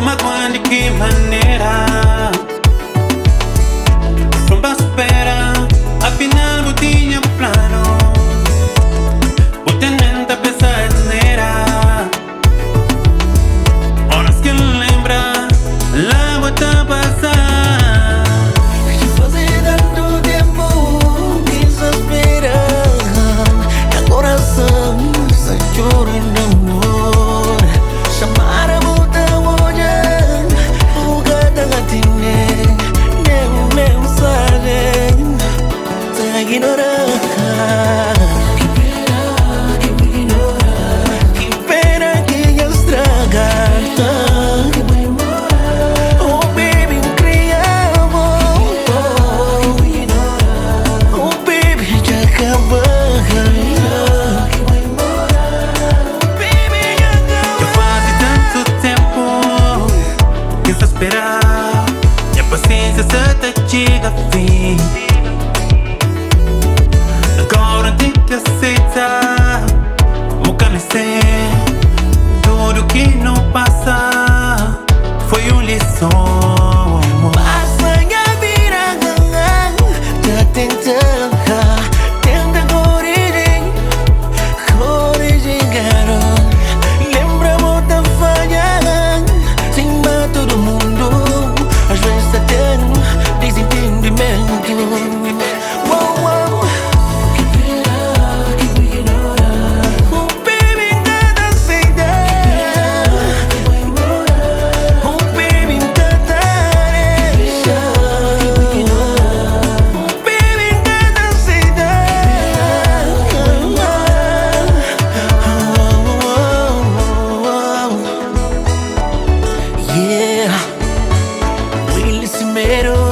mágoa de que maneira? Somba espera, afinal eu tinha plano. O tenente pensar nera. Horas que lembra, lá vou te passar. Que fazer tanto tempo que se espera. E coração se chora de amor. Chamar a muita olha, o gata gatine, nem mensagem, se ignorar. E a paciência se te chega ao fim. Agora tem que aceitar o que sei. Tudo que não passa foi uma lição. Passa a vida ganhar, já tenta corrigir, garoto. Lembra muita falha, sem bater todo mundo. Às vezes até desentendimento. Que pena, que me ignora. Oh baby, nada aceitar. Oh baby, nada deixar. Oh baby, nada aceitar. Yeah, Willy Cimero.